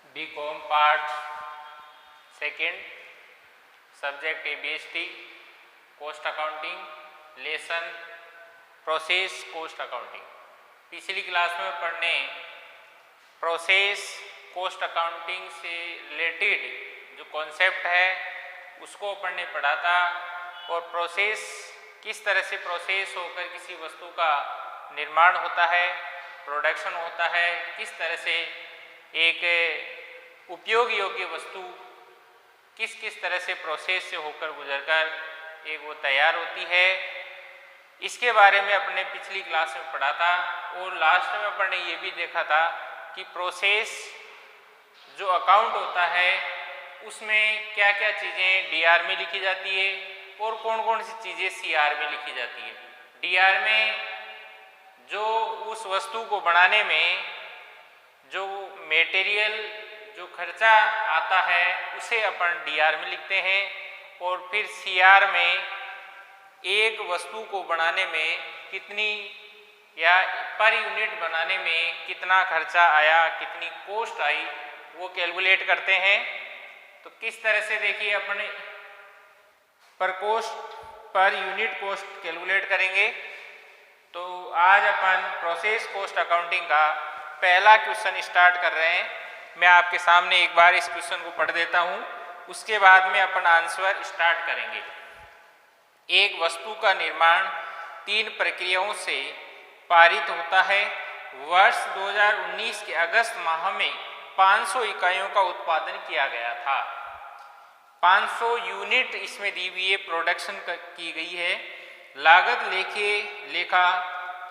BCom part second, subject ABST, cost accounting, lesson process cost accounting. पिछली class में पढ़ने process cost accounting से related जो concept है उसको पढ़ने पढ़ा था, और प्रोसेस किस तरह से प्रोसेस होकर किसी वस्तु का निर्माण होता है, प्रोडक्शन होता है, किस तरह से एक उपयोग योग्य वस्तु किस किस तरह से प्रोसेस से होकर गुजरकर एक वो तैयार होती है, इसके बारे में अपने पिछली क्लास में पढ़ा था। और लास्ट में अपन ने ये भी देखा था कि प्रोसेस जो अकाउंट होता है उसमें क्या क्या चीज़ें DR में लिखी जाती है और कौन कौन सी चीज़ें CR में लिखी जाती है। DR में जो उस वस्तु को बनाने में जो मटेरियल जो खर्चा आता है उसे अपन DR में लिखते हैं, और फिर CR में एक वस्तु को बनाने में कितनी या पर यूनिट बनाने में कितना खर्चा आया, कितनी कॉस्ट आई, वो कैलकुलेट करते हैं। तो किस तरह से देखिए अपने पर यूनिट कॉस्ट कैलकुलेट करेंगे। तो आज अपन प्रोसेस कॉस्ट अकाउंटिंग का पहला क्वेश्चन स्टार्ट कर रहे हैं। मैं आपके सामने एक बार इस क्वेश्चन को पढ़ देता हूँ, उसके बाद में अपन आंसर स्टार्ट करेंगे। एक वस्तु का निर्माण 3 प्रक्रियाओं से पारित होता है। वर्ष 2019 के अगस्त माह में 500 इकाइयों का उत्पादन किया गया था। 500 यूनिट इसमें दी हुई है, प्रोडक्शन की गई है। लागत लेखा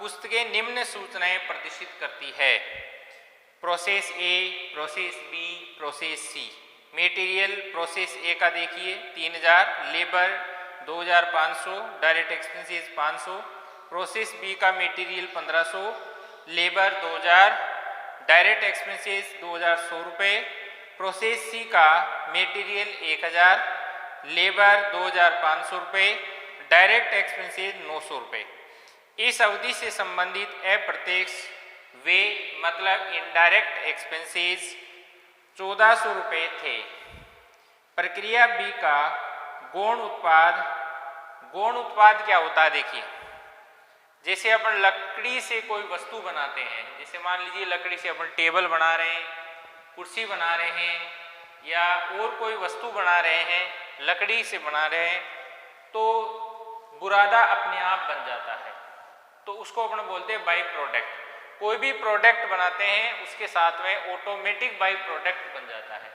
पुस्तकें निम्न सूचनाएं प्रदर्शित करती है। Process A, process B, process C। Material process A का देखिए 3000, labour 2500, direct expenses 500। Process B का मटेरियल 1500, लेबर 2000, डायरेक्ट एक्सपेंसेस 2100 रुपये। प्रोसेस C का मटेरियल 1000, लेबर 2500 रुपये, डायरेक्ट एक्सपेंसेस 900 रुपये। इस अवधि से संबंधित अप्रत्यक्ष व्यय मतलब इनडायरेक्ट एक्सपेंसेस 1400 रुपये थे। प्रक्रिया B का गौण उत्पाद क्या होता है देखिए, जैसे अपन लकड़ी से कोई वस्तु बनाते हैं, जैसे मान लीजिए लकड़ी से अपन टेबल बना रहे हैं, कुर्सी बना रहे हैं, या और कोई वस्तु बना रहे हैं, लकड़ी से बना रहे हैं, तो बुरादा अपने आप बन जाता है, तो उसको अपन बोलते हैं बाई प्रोडक्ट। कोई भी प्रोडक्ट बनाते हैं उसके साथ में ऑटोमेटिक बाई प्रोडक्ट बन जाता है।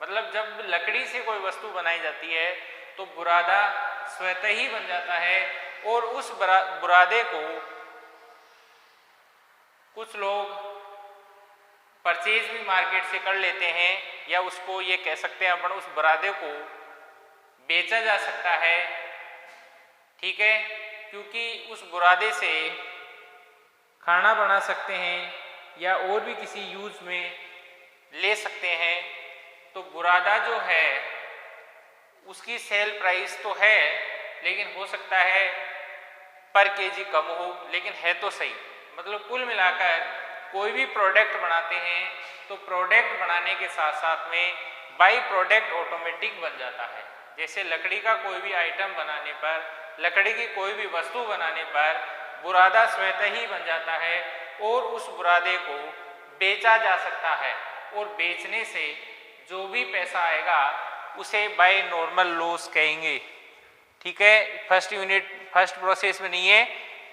मतलब जब लकड़ी से कोई वस्तु बनाई जाती है तो बुरादा स्वतः ही बन जाता है, और उस बुरादे को कुछ लोग परचेज भी मार्केट से कर लेते हैं, या उसको ये कह सकते हैं अपन उस बुरादे को बेचा जा सकता है, ठीक है, क्योंकि उस बुरादे से खाना बना सकते हैं या और भी किसी यूज में ले सकते हैं। तो बुरादा जो है उसकी सेल प्राइस तो है, लेकिन हो सकता है पर केजी कम हो, लेकिन है तो सही। मतलब कुल मिलाकर कोई भी प्रोडक्ट बनाते हैं तो प्रोडक्ट बनाने के साथ साथ में बाई प्रोडक्ट ऑटोमेटिक बन जाता है। जैसे लकड़ी का कोई भी आइटम बनाने पर, लकड़ी की कोई भी वस्तु बनाने पर बुरादा स्वतः ही बन जाता है, और उस बुरादे को बेचा जा सकता है, और बेचने से जो भी पैसा आएगा उसे बाय नॉर्मल लॉस कहेंगे, ठीक है। फर्स्ट प्रोसेस में नहीं है,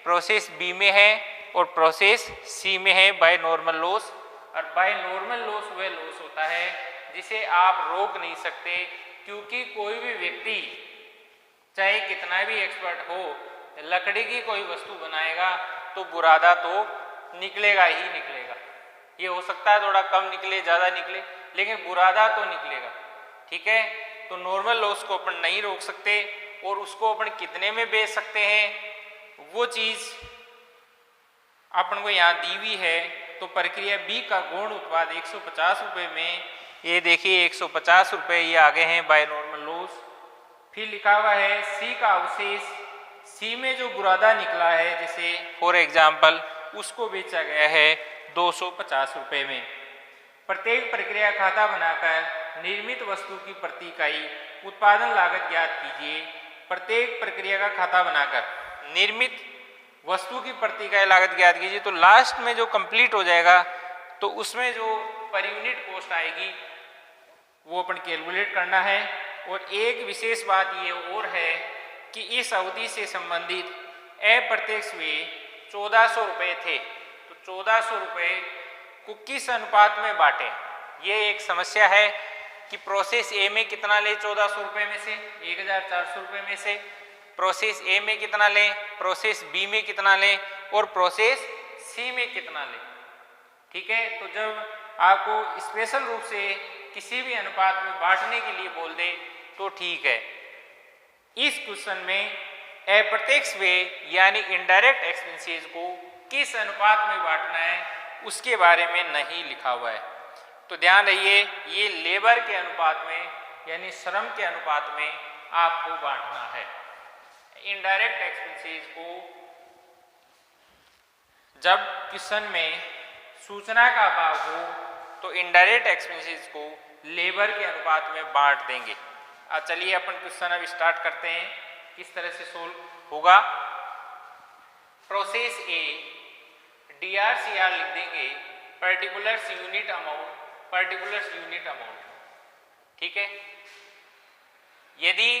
प्रोसेस B में है और प्रोसेस C में है बाय नॉर्मल लॉस। और बाय नॉर्मल लॉस वह लॉस होता है जिसे आप रोक नहीं सकते, क्योंकि कोई भी व्यक्ति चाहे कितना भी एक्सपर्ट हो, लकड़ी की कोई वस्तु बनाएगा तो बुरादा तो निकलेगा ही निकलेगा। ये हो सकता है थोड़ा कम निकले, ज़्यादा निकले, लेकिन बुरादा तो निकलेगा, ठीक है। तो नॉर्मल लॉस को अपन नहीं रोक सकते, और उसको अपन कितने में बेच सकते हैं वो चीज़ अपन को यहाँ दी हुई है। तो प्रक्रिया B का गौण उत्पाद 150 रुपये में, ये देखिए 150 रुपये ये आगे हैं बाय नॉर्मल लॉस। फिर लिखा हुआ है C का अवशेष, C में जो बुरादा निकला है जैसे फॉर एग्जाम्पल उसको बेचा गया है 250 रुपये में। प्रत्येक प्रक्रिया खाता बनाकर निर्मित वस्तु की प्रति इकाई उत्पादन लागत ज्ञात कीजिए। प्रत्येक प्रक्रिया का खाता बनाकर निर्मित वस्तु की प्रति इकाई लागत ज्ञात कीजिए। तो लास्ट में जो कंप्लीट हो जाएगा तो उसमें जो पर यूनिट कॉस्ट आएगी वो अपन कैलकुलेट करना है। और एक विशेष बात ये और है कि इस अवधि से संबंधित अप्रत्यक्ष व्यय 1400 रुपये थे, तो 1400 रुपये को किस अनुपात में बांटें, ये एक समस्या है कि प्रोसेस ए में कितना ले 1400 रुपये में से, 1400 रुपये में से, प्रोसेस ए में कितना लें, प्रोसेस बी में कितना लें और प्रोसेस सी में कितना लें। ठीक है, तो जब आपको स्पेशल रूप से किसी भी अनुपात में बांटने के लिए बोल दे तो ठीक है। इस क्वेश्चन में अप्रत्यक्ष व्यय यानी इनडायरेक्ट एक्सपेंसेस को किस अनुपात में बांटना है उसके बारे में नहीं लिखा हुआ है। तो ध्यान रहिए, ये लेबर के अनुपात में यानी श्रम के अनुपात में आपको बांटना है। इनडायरेक्ट एक्सपेंसेस को जब क्वेश्चन में सूचना का अभाव हो तो इनडायरेक्ट एक्सपेंसेस को लेबर के अनुपात में बांट देंगे। अब चलिए अपन क्वेश्चन अब स्टार्ट करते हैं, किस तरह से सोल्व होगा। प्रोसेस ए DRCR लिख देंगे, particulars unit amount, particulars unit amount. ठीक है, यदि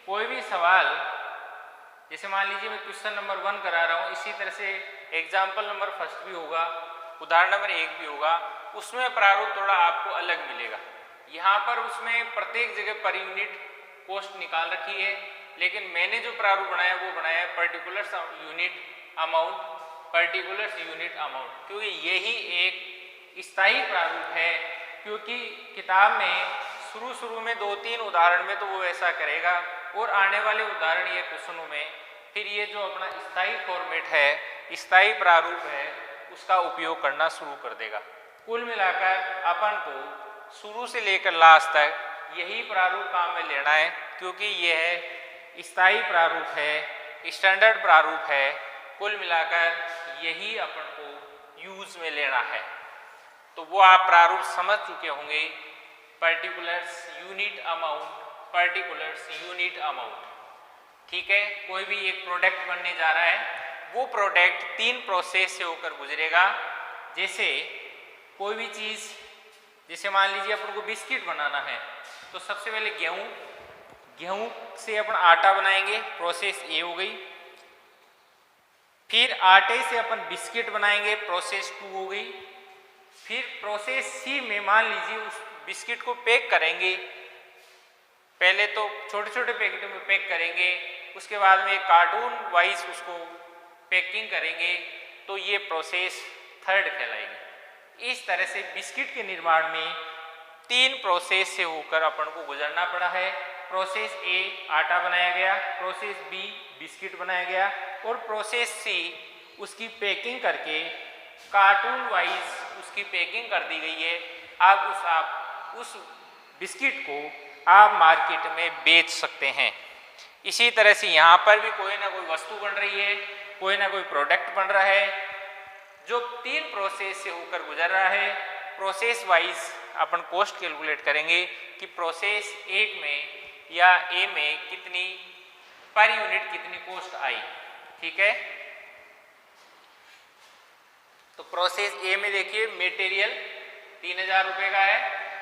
कोई भी सवाल, जैसे मान लीजिए मैं क्वेश्चन नंबर 1 करा रहा हूँ, इसी तरह से एग्जाम्पल नंबर फर्स्ट भी होगा, उदाहरण नंबर 1 भी होगा, उसमें प्रारूप थोड़ा आपको अलग मिलेगा। यहाँ पर उसमें प्रत्येक जगह पर यूनिट कॉस्ट निकाल रखी है, लेकिन मैंने जो प्रारूप बनाया वो बनाया है particulars unit amount, particulars unit amount, क्योंकि यही एक स्थायी प्रारूप है। क्योंकि किताब में शुरू में 2-3 उदाहरण में तो वो ऐसा करेगा और आने वाले उदाहरण या क्वेश्चनों में फिर ये जो अपना स्थायी फॉर्मेट है, स्थायी प्रारूप है, उसका उपयोग करना शुरू कर देगा। कुल मिलाकर अपन को शुरू से लेकर लास्ट तक यही प्रारूप काम में लेना है, क्योंकि यह स्थायी प्रारूप है, स्टैंडर्ड प्रारूप है। कुल मिलाकर यही अपन को यूज में लेना है। तो वो आप प्रारूप समझ चुके होंगे, particulars unit amount, particulars unit amount. ठीक है, कोई भी एक प्रोडक्ट बनने जा रहा है, वो प्रोडक्ट 3 प्रोसेस से होकर गुजरेगा। जैसे कोई भी चीज़, जैसे मान लीजिए अपन को बिस्किट बनाना है, तो सबसे पहले गेहूं से अपन आटा बनाएंगे, प्रोसेस ए हो गई। फिर आटे से अपन बिस्किट बनाएंगे, प्रोसेस 2 हो गई। फिर प्रोसेस सी में मान लीजिए उस बिस्किट को पैक करेंगे, पहले तो छोटे छोटे पैकेटों में पैक करेंगे, उसके बाद में कार्टून वाइज उसको पैकिंग करेंगे, तो ये प्रोसेस 3rd कहलाएगी। इस तरह से बिस्किट के निर्माण में 3 प्रोसेस से होकर अपन को गुजरना पड़ा है। प्रोसेस ए आटा बनाया गया, प्रोसेस बी बिस्किट बनाया गया और प्रोसेस सी उसकी पैकिंग करके कार्टून वाइज उसकी पैकिंग कर दी गई है। अब आप उस बिस्किट को आप मार्केट में बेच सकते हैं। इसी तरह से यहाँ पर भी कोई ना कोई वस्तु बन रही है, कोई ना कोई प्रोडक्ट बन रहा है जो 3 प्रोसेस से होकर गुजर रहा है। प्रोसेस वाइज अपन कॉस्ट कैलकुलेट करेंगे कि प्रोसेस 1 में या ए में कितनी पर यूनिट कितनी कॉस्ट आई। ठीक है, तो प्रोसेस ए में देखिए मटेरियल 3000 रुपये का है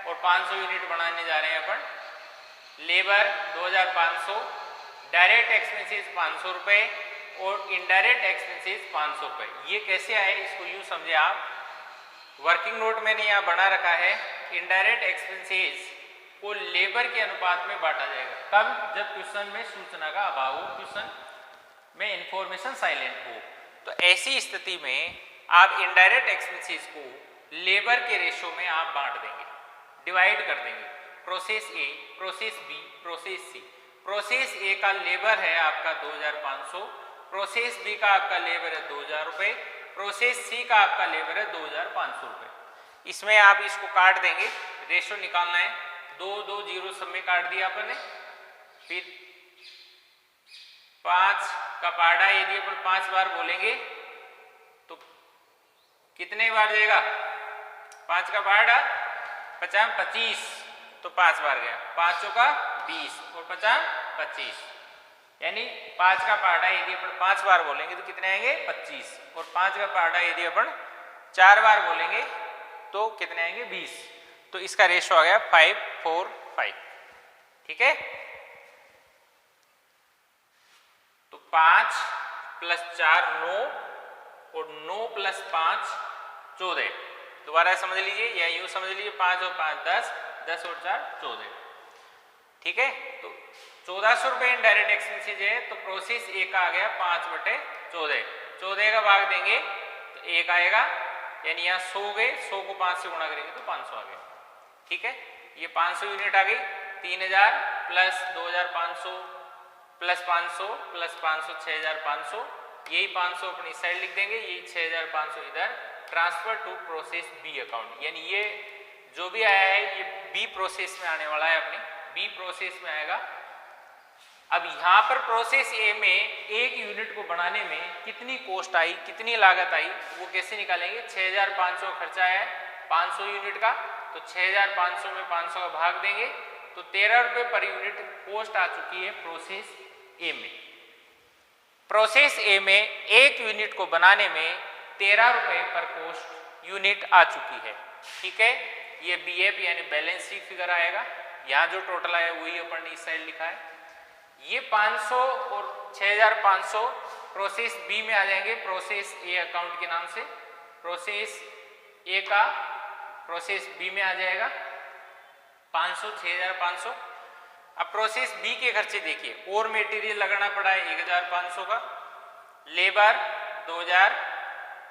और 500 यूनिट बनाने जा रहे हैं अपन। लेबर 2500, डायरेक्ट एक्सपेंसेस 500 रुपये और इनडायरेक्ट एक्सपेंसेस 500 रुपये। ये कैसे आए इसको यूँ समझे आप, वर्किंग नोट मैंने यहाँ बना रखा है। इनडायरेक्ट एक्सपेंसेस को लेबर के अनुपात में बांटा जाएगा। कब? जब क्वेश्चन में सूचना का अभाव हो, क्वेश्चन में इंफॉर्मेशन साइलेंट हो। तो ऐसी स्थिति में आप इनडायरेक्ट एक्सपेंसेस को लेबर के रेशो में आप बांट देंगे, डिवाइड कर देंगे। Process A, process B, process C. Process A का लेबर है आपका 2500, प्रोसेस बी का आपका लेबर है 2000 रुपये, प्रोसेस सी का आपका लेबर है 2500 रुपये। इसमें आप इसको काट देंगे, रेशो निकालना है, 2 जीरो सब में काट दिया अपन ने। फिर 5 का पाड़ा यदि अपन 5 बार बोलेंगे तो कितने बार जाएगा? 5 का पहाड़ा 50 25, तो 5 बार गया, 5 चौका 20 और 50 25, यानी 5 का पहाड़ा यदि अपन 5 बार बोलेंगे तो कितने आएंगे 25, और 5 का पहाड़ा यदि अपन 4 बार बोलेंगे तो कितने आएंगे 20। तो इसका रेशो आ गया 5-4-5। ठीक है, तो 5 + 4 9 और 9 + 5 14। दोबारा समझ लीजिए या यूं समझ लीजिए 5 और 5 10, 10 और 4 14। ठीक है, तो 1400 रुपये इनडायरेक्ट एक्सपेंसेस है, तो प्रोसेस ए का आ गया 5/14। 14 का भाग देंगे तो 1 आएगा, यानी यहाँ 100 गए, 100 को 5 से गुणा करेंगे तो 500 आ गया। ठीक है, ये 500 यूनिट आ गई। 3000 + 2500 + 500 + 500 6500, यही 500 अपनी साइड लिख देंगे, यही 6500 इधर transfer to process B account, यानी ये जो भी आया है ये बी प्रोसेस में आने वाला है, अपनी बी प्रोसेस में आएगा। अब यहाँ पर प्रोसेस ए में एक यूनिट को बनाने में कितनी कॉस्ट आई, कितनी लागत आई, वो कैसे निकालेंगे। 6500 खर्चा है 500 यूनिट का, तो 6500 में 500 का भाग देंगे तो 13 रुपये पर यूनिट कॉस्ट आ चुकी है प्रोसेस ए में। प्रोसेस ए में एक यूनिट को बनाने में 13 रुपये पर कॉस्ट यूनिट आ चुकी है। ठीक है, ये बीएफ यानी बैलेंस शीट फिगर आएगा। यहाँ जो टोटल आया वही अपन ने इस साइड लिखा है। ये 500 और 6500 प्रोसेस बी में आ जाएंगे, प्रोसेस ए अकाउंट के नाम से। प्रोसेस ए का प्रोसेस बी में आ जाएगा 500 6500। अब प्रोसेस बी के खर्चे देखिए, और मटेरियल लगाना पड़ा है 1500 का, लेबर 2000,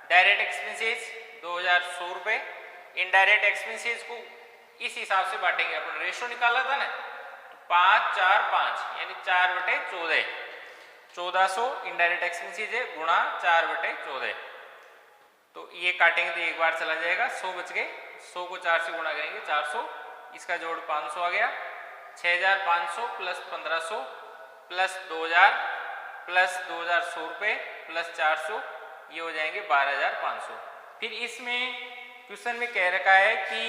डायरेक्ट एक्सपेंसेस 2100 रुपये। इनडायरेक्ट एक्सपेंसेस को इस हिसाब से बांटेंगे, अपन रेशो निकाला था ना, 5 4 5 यानी 4/14, 1400 इनडायरेक्ट एक्सपेंसेस है गुणा 4/14। तो ये काटेंगे तो एक बार चला जाएगा, 100 बच गए, 100 को 4 से गुणा करेंगे 400, इसका जोड़ 500 आ गया। 6500 + 1500 + 2000 + 2100 रुपये + 400, ये हो जाएंगे 12500। फिर इसमें क्वेश्चन में कह रखा है कि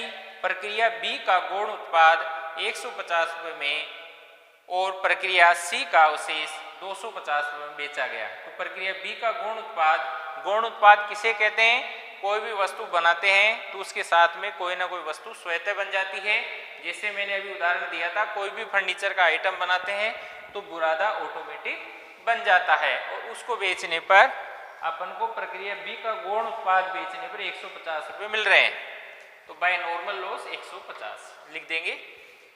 प्रक्रिया बी का गौण उत्पाद 150 रुपये में और प्रक्रिया सी का अवशेष 250 रुपये में बेचा गया। तो प्रक्रिया बी का गौण उत्पाद किसे कहते हैं। कोई भी वस्तु बनाते हैं तो उसके साथ में कोई ना कोई वस्तु स्वतः बन जाती है। जैसे मैंने अभी उदाहरण दिया था, कोई भी फर्नीचर का आइटम बनाते हैं तो बुरादा ऑटोमेटिक बन जाता है, और उसको बेचने पर अपन को प्रक्रिया बी का गौण उत्पाद बेचने पर 150 रुपये मिल रहे हैं। तो बाय नॉर्मल लॉस 150 लिख देंगे।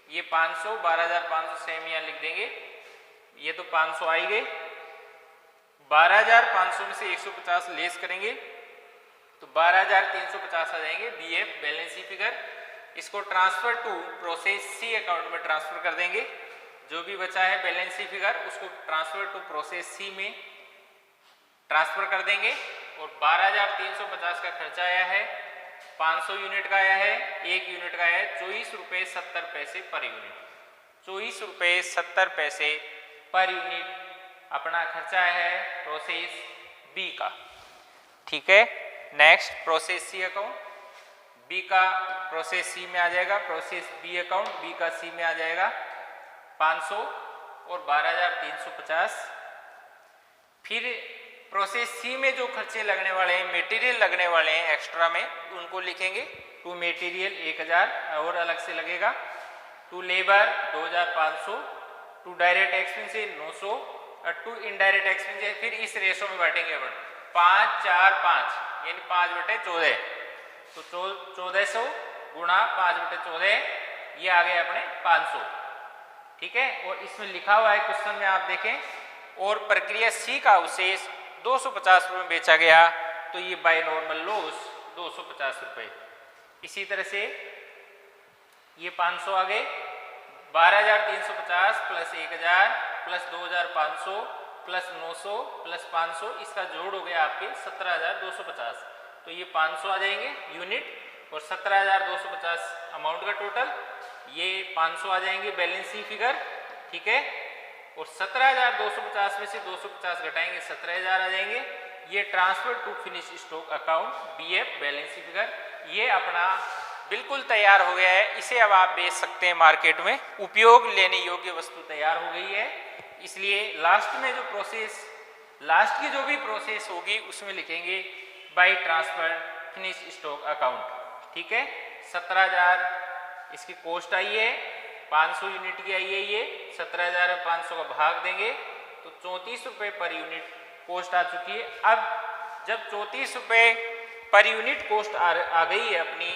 ये 500 12500 सेम यहाँ लिख देंगे। ये तो 500 आई गए, 12500 में से 150 लेस करेंगे तो 12350 आ जाएंगे बीएफ बैलेंस शीट फिगर। इसको transfer to process C account में ट्रांसफर कर देंगे। जो भी बचा है बैलेंस शीट फिगर उसको ट्रांसफर टू प्रोसेस सी में ट्रांसफर कर देंगे। और 12350 का खर्चा आया है, 500 यूनिट का आया है, एक यूनिट का आया है 24 रुपये 70 पैसे पर यूनिट। 24 रुपये 70 पैसे पर यूनिट अपना खर्चा है प्रोसेस बी का। ठीक है, next process C account. B का प्रोसेस सी में आ जाएगा, प्रोसेस बी अकाउंट बी का सी में आ जाएगा 500 और 12350। फिर प्रोसेस सी में जो खर्चे लगने वाले हैं, मटेरियल लगने वाले हैं एक्स्ट्रा में, उनको लिखेंगे। टू मटेरियल 1000 और अलग से लगेगा, to labour 2500, to direct expenses 900 और टू इनडायरेक्ट एक्सपेंसेस फिर इस रेशो में बांटेंगे अपन 5 4 5 यानी 5/14। तो 1400 गुणा 5/14, ये आ गए अपने 500। ठीक है, और इसमें लिखा हुआ है क्वेश्चन में आप देखें, और प्रक्रिया सी का अवशेष 250 रुपये में बेचा गया, तो ये बाय नॉर्मल लॉस 250 रुपये। इसी तरह से ये 500 आ गए, 12350 + 1000 + 2500 + 900 + 500, इसका जोड़ हो गया आपके 17250। तो ये 500 आ जाएंगे यूनिट और 17250 अमाउंट का टोटल, ये 500 आ जाएंगे बैलेंस शीट फिगर। ठीक है, और 17250 में से 250 घटाएंगे 17000 आ जाएंगे। ये transfer to finish stock account BF balance sheet figure, ये अपना बिल्कुल तैयार हो गया है, इसे अब आप बेच सकते हैं मार्केट में, उपयोग लेने योग्य वस्तु तैयार हो गई है। इसलिए लास्ट में जो प्रोसेस, लास्ट की जो भी प्रोसेस होगी उसमें लिखेंगे by transfer finish stock account. ठीक है, 17,000 इसकी कॉस्ट आई है, 500 यूनिट की आई है, ये 17,000 में 500 का भाग देंगे तो 34 रुपये पर यूनिट कॉस्ट आ चुकी है। अब जब 34 रुपये पर यूनिट कॉस्ट आ गई है अपनी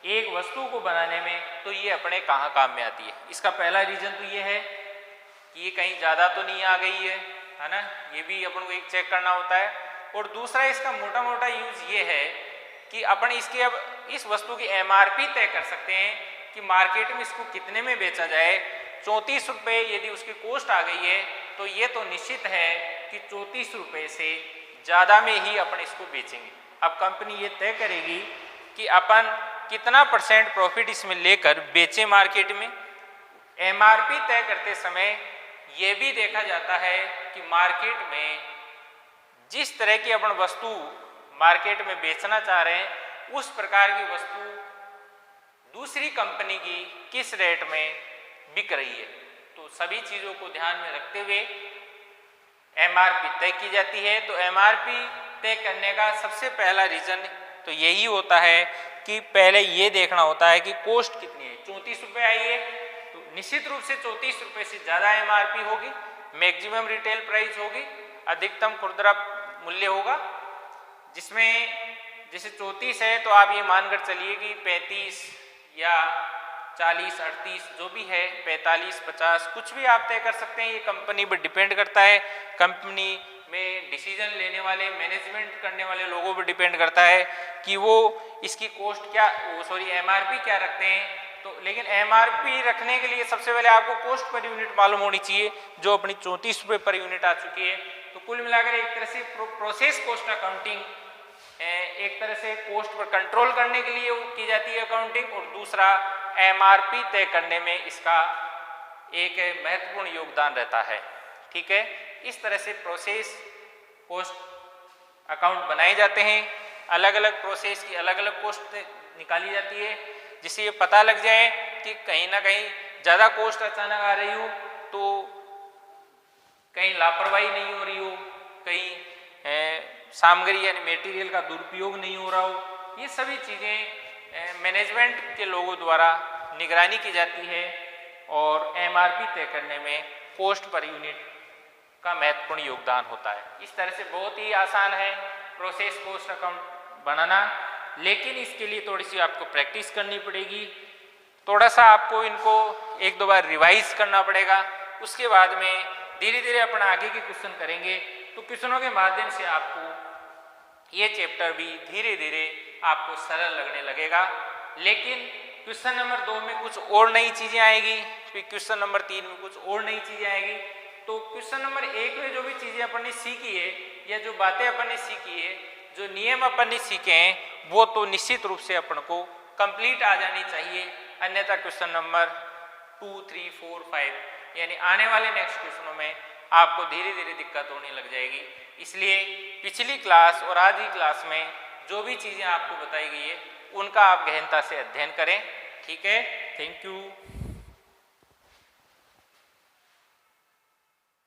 एक वस्तु को बनाने में, तो ये अपने कहाँ काम में आती है। इसका पहला रीजन तो ये है कि ये कहीं ज़्यादा तो नहीं आ गई है ना, ये भी अपन को एक चेक करना होता है। और दूसरा इसका मोटा मोटा यूज ये है कि अपन इसकी अब इस वस्तु की MRP तय कर सकते हैं कि मार्केट में इसको कितने में बेचा जाए। 34 रुपये यदि उसकी कॉस्ट आ गई है तो ये तो निश्चित है कि 34 रुपये से ज़्यादा में ही अपन इसको बेचेंगे। अब कंपनी ये तय करेगी कि अपन कितना % प्रॉफिट इसमें लेकर बेचें मार्केट में। MRP तय करते समय ये भी देखा जाता है कि मार्केट में जिस तरह की अपन वस्तु मार्केट में बेचना चाह रहे हैं उस प्रकार की वस्तु दूसरी कंपनी की किस रेट में बिक रही है। तो सभी चीज़ों को ध्यान में रखते हुए MRP तय की जाती है। तो MRP तय करने का सबसे पहला रीज़न तो यही होता है कि पहले ये देखना होता है कि कॉस्ट कितनी है। 34 रुपये आई है तो निश्चित रूप से 34 रुपये से ज़्यादा MRP होगी, मैक्सिमम रिटेल प्राइस होगी, अधिकतम खुदरा मूल्य होगा, जिसमें जैसे 34 है तो आप ये मानकर चलिए कि 35 या 40, 38 जो भी है, 45, 50 कुछ भी आप तय कर सकते हैं। ये कंपनी पर डिपेंड करता है, कंपनी में डिसीजन लेने वाले, मैनेजमेंट करने वाले लोगों पर डिपेंड करता है कि वो इसकी कॉस्ट क्या, MRP क्या रखते हैं। तो लेकिन MRP रखने के लिए सबसे पहले आपको कॉस्ट पर यूनिट मालूम होनी चाहिए जो अपनी 34 रुपये पर यूनिट आ चुकी है। तो कुल मिलाकर एक तरह से प्रोसेस कॉस्ट अकाउंटिंग एक तरह से कॉस्ट पर कंट्रोल करने के लिए की जाती है अकाउंटिंग, और दूसरा MRP तय करने में इसका एक महत्वपूर्ण योगदान रहता है। ठीक है, इस तरह से प्रोसेस कॉस्ट अकाउंट बनाए जाते हैं। अलग अलग प्रोसेस की अलग अलग कॉस्ट निकाली जाती है, जिससे ये पता लग जाए कि कहीं ना कहीं ज़्यादा कॉस्ट अचानक आ रही हो तो कहीं लापरवाही नहीं हो रही हो, कहीं सामग्री यानी मटेरियल का दुरुपयोग नहीं हो रहा हो। ये सभी चीज़ें मैनेजमेंट के लोगों द्वारा निगरानी की जाती है और MRP तय करने में कॉस्ट पर यूनिट का महत्वपूर्ण योगदान होता है। इस तरह से बहुत ही आसान है प्रोसेस कॉस्ट अकाउंट बनाना, लेकिन इसके लिए थोड़ी सी आपको प्रैक्टिस करनी पड़ेगी, थोड़ा सा आपको इनको एक दो बार रिवाइज करना पड़ेगा। उसके बाद में धीरे धीरे अपन आगे के क्वेश्चन करेंगे, तो क्वेश्चनों के माध्यम से आपको ये चैप्टर भी धीरे धीरे आपको सरल लगने लगेगा। लेकिन क्वेश्चन नंबर 2 में कुछ और नई चीज़ें आएगी, फिर क्वेश्चन नंबर 3 में कुछ और नई चीज़ें आएगी। तो क्वेश्चन नंबर 1 में जो भी चीज़ें अपन ने सीखी है या जो बातें अपन ने सीखी है, जो नियम अपन ने सीखे हैं, वो तो निश्चित रूप से अपन को कंप्लीट आ जानी चाहिए, अन्यथा क्वेश्चन नंबर 2, 3, 4, 5 यानी आने वाले नेक्स्ट क्वेश्चनों में आपको धीरे धीरे दिक्कत होने लग जाएगी। इसलिए पिछली क्लास और आज की क्लास में जो भी चीज़ें आपको बताई गई है उनका आप गहनता से अध्ययन करें। ठीक है, थैंक यू।